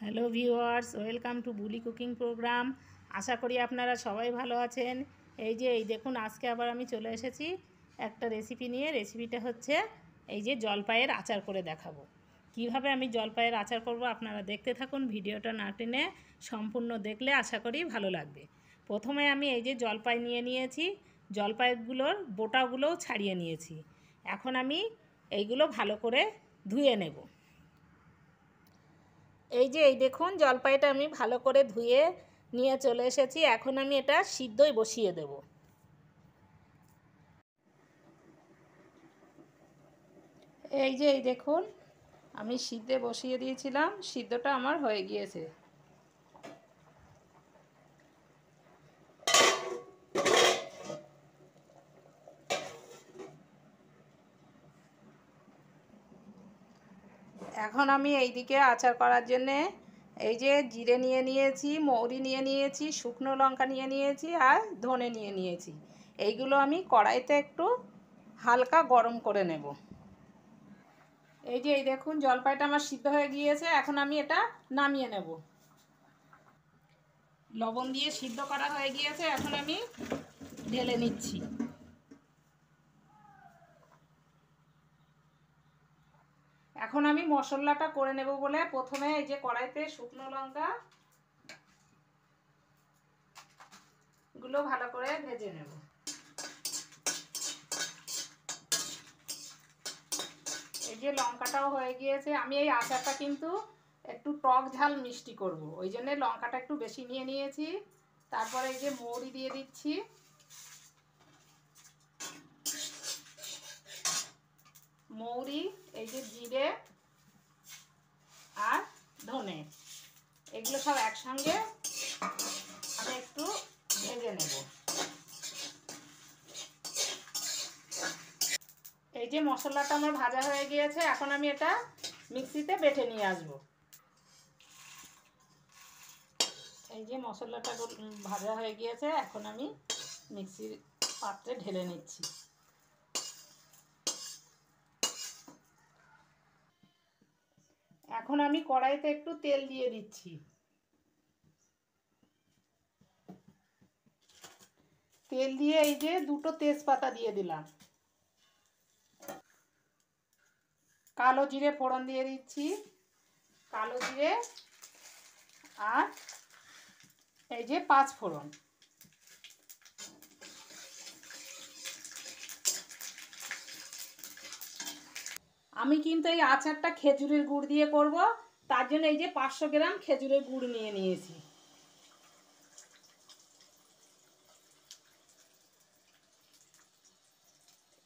Hello viewers, welcome to বুলি cooking programme. আশা করি আপনারা সবাই ভালো আছেন। এই দেখুন, আজকে আবার আমি চলে এসেছি একটা রেসিপি নিয়ে। রেসিপিটা হচ্ছে এই যে জলপাইয়ের আচার করে দেখাবো। কিভাবে আমি জলপাইয়ের আচার করব আপনারা দেখতে থাকুন, ভিডিওটা না টেনে সম্পূর্ণ দেখলে আশা করি ভালো লাগবে। প্রথমে আমি এই যে জলপাই নিয়ে নিয়েছি, জলপাইগুলোর বোটাগুলোও ছাড়িয়ে নিয়েছি। এখন আমি এইগুলো ভালো করে ধুয়ে নেব। এই দেখুন, জলপাইটা আমি ভালো করে ধুয়ে নিয়ে চলে এসেছি। এখন আমি এটা সিদ্ধই বসিয়ে দেব। এই দেখুন, আমি সিদ্ধে বসিয়ে দিয়েছিলাম, সিদ্ধটা আমার হয়ে গিয়েছে। এখন আমি এইদিকে আচার করার জন্যে এই যে জিরে নিয়ে নিয়েছি, মৌরি নিয়ে নিয়েছি, শুকনো লঙ্কা নিয়ে নিয়েছি আর ধনে নিয়ে নিয়েছি। এইগুলো আমি কড়াইতে একটু হালকা গরম করে নেব। এই দেখুন, জলপাইটা আমার সিদ্ধ হয়ে গিয়েছে। এখন আমি এটা নামিয়ে নেব। লবণ দিয়ে সিদ্ধ করা হয়ে গিয়েছে, এখন আমি ঢেলে নিচ্ছি। এখন আমি মশলাটা করে নেব বলে প্রথমে এই যে কড়াইতে শুকনো লঙ্কা গুলো ভালো করে ভেজে নেব। এই যে লঙ্কাটাও হয়ে গিয়েছে। আমি এই আচারটা কিন্তু একটু টক ঝাল মিষ্টি করব, ওই জন্য লঙ্কাটা একটু বেশি নিয়ে নিয়েছি। তারপরে এই যে মৌরি দিয়ে দিচ্ছি, মৌরি, এই যে জিরে আর ধনে, এগুলো সব একসঙ্গে আমি একটু ভেজে নেব। এই যে মশলাটা আমার ভাজা হয়ে গিয়েছে, এখন আমি এটা মিক্সিতে বেটে নিয়ে আসব। এই যে মশলাটা ভাজা হয়ে গিয়েছে, এখন আমি মিক্সির পাত্রে ঢেলে নিচ্ছি। এখন আমি কড়াইতে একটু তেল দিয়ে দিচ্ছি। তেল দিয়ে এই যে দুটো তেজপাতা দিয়ে দিলাম। কালো জিরে ফোড়ন দিয়ে দিচ্ছি, কালো জিরে আর এই যে 5 ফোড়ন। আমি কিন্তু এই আচারটা খেজুরের গুড় দিয়ে করব, তার জন্য এই যে 500 গ্রাম খেজুরের গুড় নিয়ে নিয়েছি।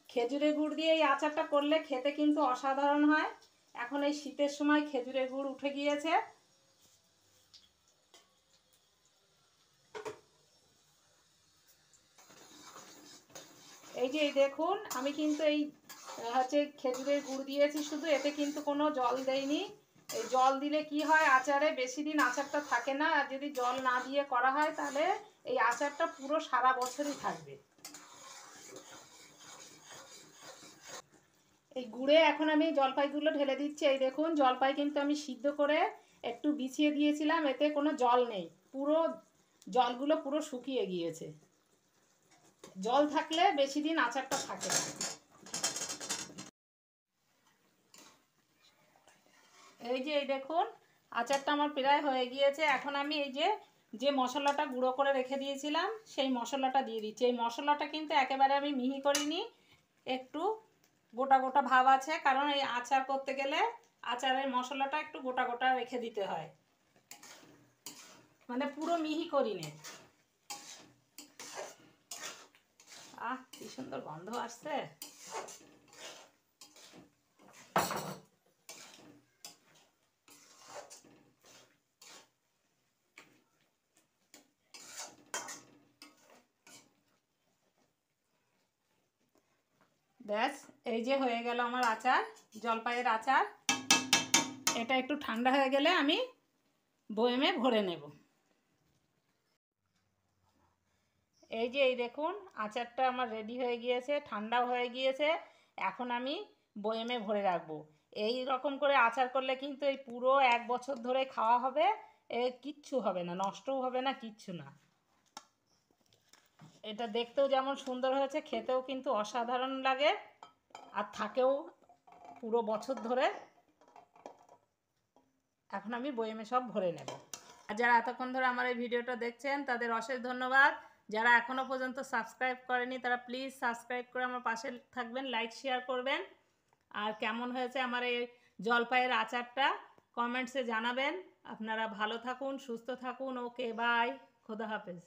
খেজুরের গুড় দিয়ে এই আচারটা করলে খেতে কিন্তু অসাধারণ হয়। এখন এই শীতের সময় খেজুরের গুড় উঠে গিয়েছে। এই যে দেখুন, আমি কিন্তু এই হচ্ছে খেজুরের গুড় দিয়েছি শুধু, এতে কিন্তু কোনো জল দেইনি। এই জল দিলে কি হয়, আচারে বেশি দিন আচারটা থাকে না। আর যদি জল না দিয়ে করা হয় তাহলে এই আচারটা পুরো সারা বছরই থাকবে। এই গুড়ে এখন আমি জলপাইগুলো ঢেলে দিচ্ছি। এই দেখুন, জলপাই কিন্তু আমি সিদ্ধ করে একটু বিছিয়ে দিয়েছিলাম, এতে কোনো জল নেই, পুরো জলগুলো পুরো শুকিয়ে গিয়েছে। জল থাকলে বেশি দিন আচারটা থাকে না। এই দেখুন, আচারটা আমার প্রায় হয়ে গিয়েছে। এখন আমি এই যে যে মশলাটা গুঁড়ো করে রেখে দিয়েছিলাম সেই মশলাটা দিয়ে দিচ্ছি। এই মশলাটা কিন্তু একেবারে আমি মিহি করিনি, একটু গোটা গোটা ভাব আছে, কারণ এই আচার করতে গেলে আচারের মশলাটা একটু গোটা গোটা রেখে দিতে হয়, মানে পুরো মিহি করিনি। আহ, কি সুন্দর গন্ধ আসছে। ব্যাস, এই যে হয়ে গেল আমার আচার, জলপাইয়ের আচার। এটা একটু ঠান্ডা হয়ে গেলে আমি বয়েমে ভরে নেব। এই দেখুন, আচারটা আমার রেডি হয়ে গিয়েছে, ঠান্ডাও হয়ে গিয়েছে। এখন আমি বয়েমে ভরে রাখবো। এই রকম করে আচার করলে কিন্তু এই পুরো 1 বছর ধরে খাওয়া হবে, কিচ্ছু হবে না, নষ্টও হবে না, কিচ্ছু না। এটা দেখতেও যেমন সুন্দর হয়েছে, খেতেও কিন্তু অসাধারণ লাগে, আর থাকেও পুরো বছর ধরে। এখন আমি বয়েমে সব ভরে নেব। আর যারা এতক্ষণ ধরে আমার এই ভিডিওটা দেখছেন তাদের অশেষ ধন্যবাদ। যারা এখনও পর্যন্ত সাবস্ক্রাইব করেনি তারা প্লিজ সাবস্ক্রাইব করে আমার পাশে থাকবেন, লাইক শেয়ার করবেন। আর কেমন হয়েছে আমার এই জলপাইয়ের আচারটা কমেন্টসে জানাবেন। আপনারা ভালো থাকুন, সুস্থ থাকুন। ওকে, বাই, খোদা হাফেজ।